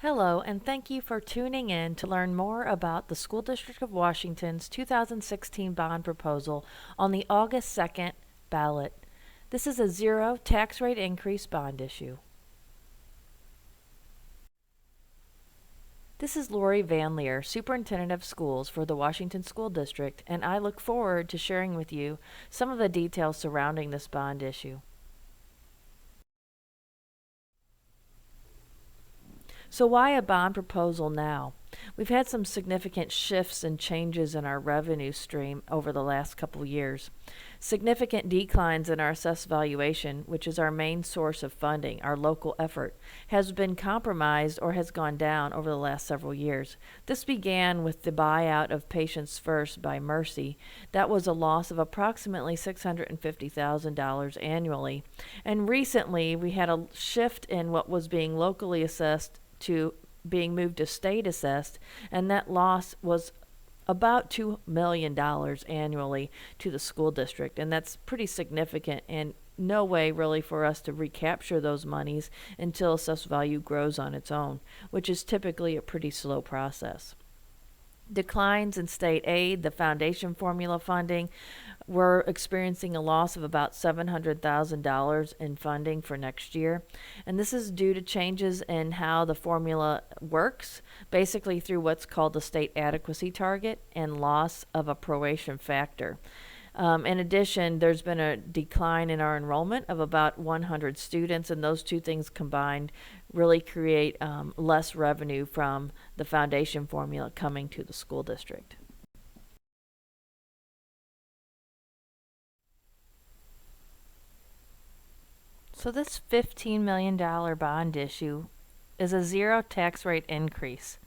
Hello, and thank you for tuning in to learn more about the School District of Washington's 2016 bond proposal on the August 2nd ballot. This is a zero tax rate increase bond issue. This is Lori Van Leer, Superintendent of Schools for the Washington School District, and I look forward to sharing with you some of the details surrounding this bond issue. So why a bond proposal now? We've had some significant shifts and changes in our revenue stream over the last couple years. Significant declines in our assessed valuation, which is our main source of funding, our local effort, has been compromised or has gone down over the last several years. This began with the buyout of Patients First by Mercy. That was a loss of approximately $650,000 annually. And recently, we had a shift in what was being locally assessed to being moved to state assessed, and that loss was about $2 million annually to the school district, and that's pretty significant, and no way really for us to recapture those monies until assessed value grows on its own, which is typically a pretty slow process. Declines in state aid, the foundation formula funding, we're experiencing a loss of about $700,000 in funding for next year. And this is due to changes in how the formula works, basically through what's called the state adequacy target and loss of a proration factor. In addition, there's been a decline in our enrollment of about 100 students, and those two things combined really create less revenue from the foundation formula coming to the school district. So this $15 million bond issue is a zero tax rate increase.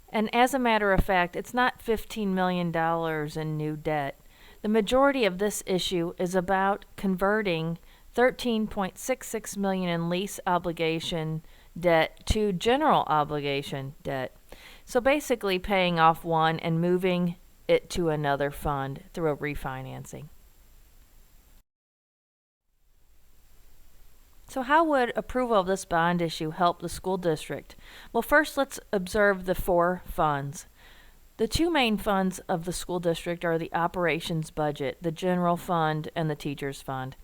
And as a matter of fact, it's not $15 million in new debt. The majority of this issue is about converting $13.66 million in lease obligation debt to general obligation debt. So basically paying off one and moving it to another fund through a refinancing. So how would approval of this bond issue help the school district? Well, first let's observe the four funds. The two main funds of the school district are the operations budget, the general fund, and the teachers fund.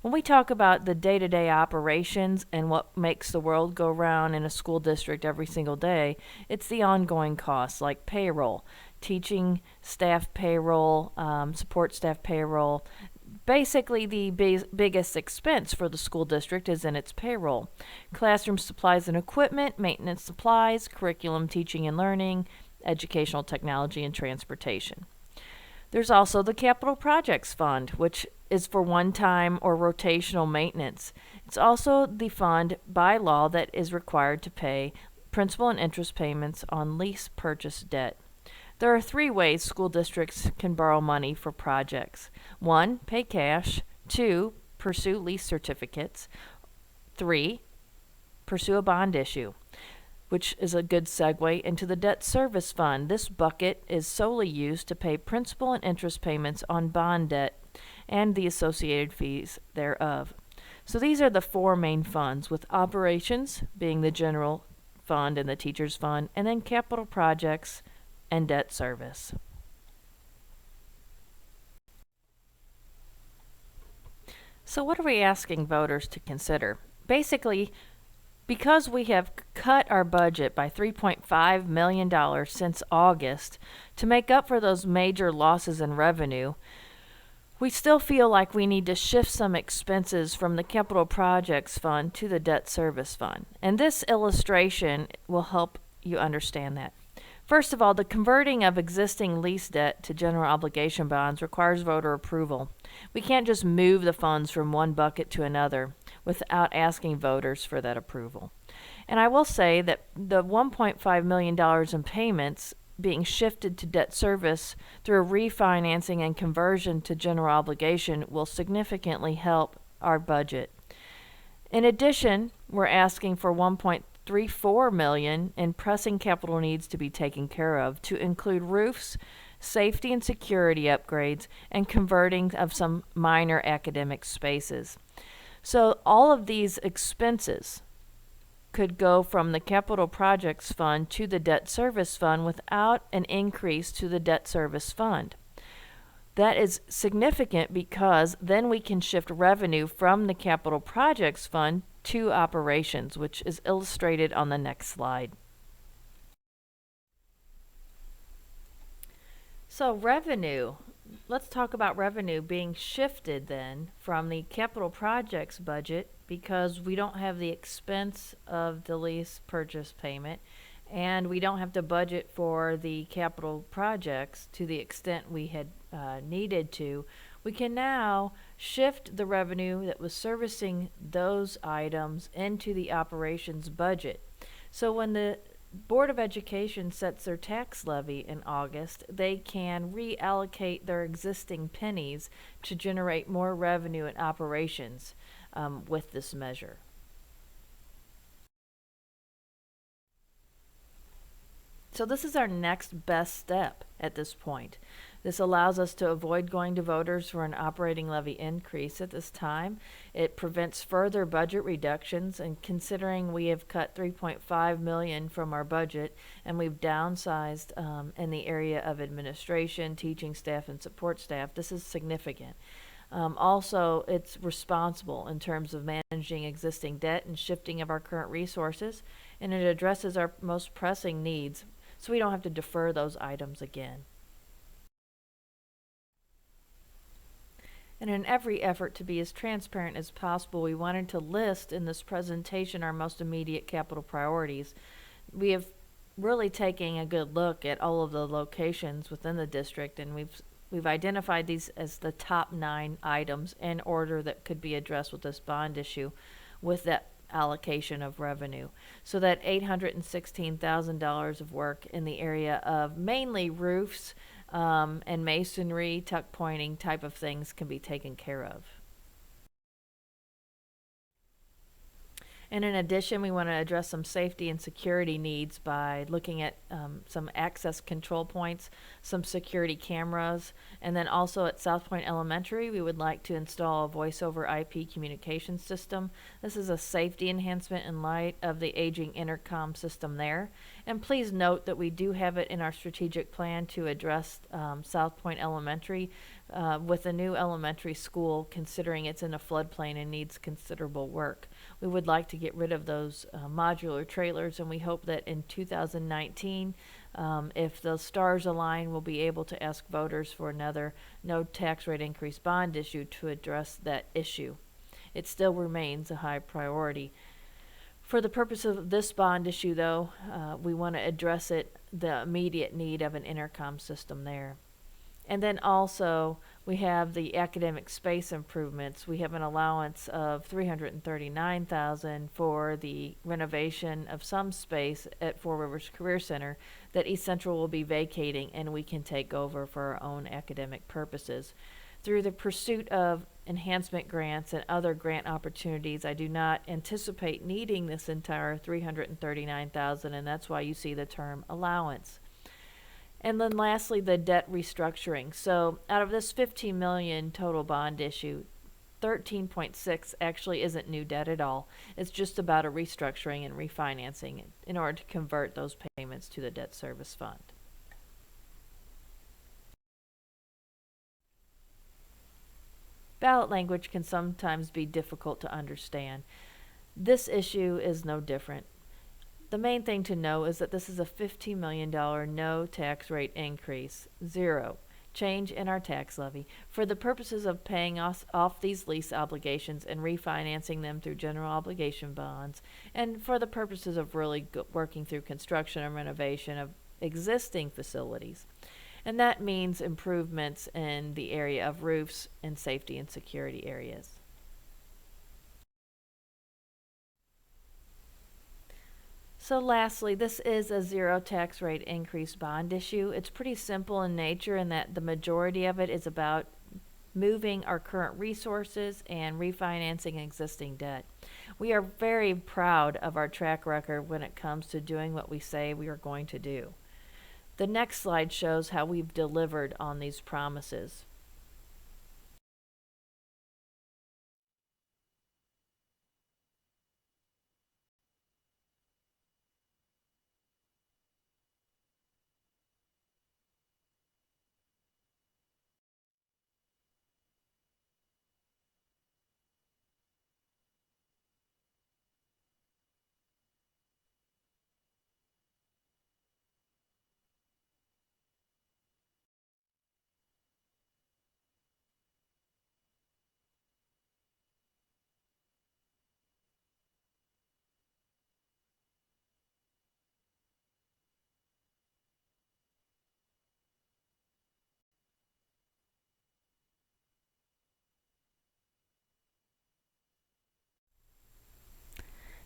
When we talk about the day-to-day operations and what makes the world go round in a school district every single day, it's the ongoing costs like payroll, teaching staff payroll, support staff payroll. Basically, the biggest expense for the school district is in its payroll. Classroom supplies and equipment, maintenance supplies, curriculum, teaching and learning, educational technology, and transportation. There's also the Capital Projects Fund, which is for one-time or rotational maintenance. It's also the fund by law that is required to pay principal and interest payments on lease purchase debt. There are three ways school districts can borrow money for projects. 1, pay cash. 2, pursue lease certificates. 3, pursue a bond issue, which is a good segue into the debt service fund. This bucket is solely used to pay principal and interest payments on bond debt and the associated fees thereof. So these are the four main funds, with operations being the general fund and the teachers fund, and then capital projects and debt service. So what are we asking voters to consider? Basically, because we have cut our budget by $3.5 million since August to make up for those major losses in revenue, we still feel like we need to shift some expenses from the Capital Projects Fund to the Debt Service Fund. And this illustration will help you understand that. First of all, the converting of existing lease debt to general obligation bonds requires voter approval. We can't just move the funds from one bucket to another without asking voters for that approval. And I will say that the $1.5 million in payments being shifted to debt service through refinancing and conversion to general obligation will significantly help our budget. In addition, we're asking for $1.34 million in pressing capital needs to be taken care of, to include roofs, safety and security upgrades, and converting of some minor academic spaces. So all of these expenses could go from the capital projects fund to the debt service fund without an increase to the debt service fund. That is significant because then we can shift revenue from the capital projects fund to operations, which is illustrated on the next slide. So revenue, let's talk about revenue being shifted then from the capital projects budget because we don't have the expense of the lease purchase payment and we don't have to budget for the capital projects to the extent we had needed to. We can now shift the revenue that was servicing those items into the operations budget. So when the Board of Education sets their tax levy in August, they can reallocate their existing pennies to generate more revenue in operations with this measure. So this is our next best step at this point. This allows us to avoid going to voters for an operating levy increase at this time. It prevents further budget reductions, and considering we have cut $3.5 million from our budget and we've downsized in the area of administration, teaching staff, and support staff, this is significant. Also, it's responsible in terms of managing existing debt and shifting of our current resources, and it addresses our most pressing needs so we don't have to defer those items again. And in every effort to be as transparent as possible, we wanted to list in this presentation our most immediate capital priorities. We have really taken a good look at all of the locations within the district, and we've identified these as the top 9 items in order that could be addressed with this bond issue with that allocation of revenue. So that $816,000 of work in the area of mainly roofs and masonry, tuck pointing type of things can be taken care of. And in addition, we want to address some safety and security needs by looking at some access control points, some security cameras, and then also at South Point Elementary, we would like to install a voice over IP communication system. This is a safety enhancement in light of the aging intercom system there. And please note that we do have it in our strategic plan to address South Point Elementary with a new elementary school, considering it's in a floodplain and needs considerable work. We would like to get rid of those modular trailers, and we hope that in 2019, if the stars align, we'll be able to ask voters for another no tax rate increase bond issue to address that issue. It still remains a high priority. For the purpose of this bond issue, though, we want to address the immediate need of an intercom system there. And then also, we have the academic space improvements. We have an allowance of $339,000 for the renovation of some space at Four Rivers Career Center that East Central will be vacating, and we can take over for our own academic purposes. Through the pursuit of enhancement grants and other grant opportunities, I do not anticipate needing this entire $339,000, and that's why you see the term allowance. And then lastly, the debt restructuring. So out of this $15 million total bond issue, 13.6 actually isn't new debt at all. It's just about a restructuring and refinancing in order to convert those payments to the debt service fund. Ballot language can sometimes be difficult to understand. This issue is no different. The main thing to know is that this is a $15 million no tax rate increase, zero change in our tax levy, for the purposes of paying us off these lease obligations and refinancing them through general obligation bonds, and for the purposes of really working through construction and renovation of existing facilities. And that means improvements in the area of roofs and safety and security areas. So lastly, this is a zero tax rate increase bond issue. It's pretty simple in nature in that the majority of it is about moving our current resources and refinancing existing debt. We are very proud of our track record when it comes to doing what we say we are going to do. The next slide shows how we've delivered on these promises.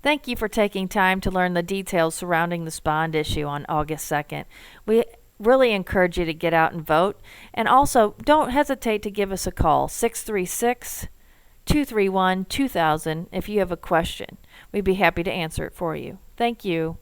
Thank you for taking time to learn the details surrounding this bond issue on August 2nd. We really encourage you to get out and vote. And also, don't hesitate to give us a call, 636-231-2000, if you have a question. We'd be happy to answer it for you. Thank you.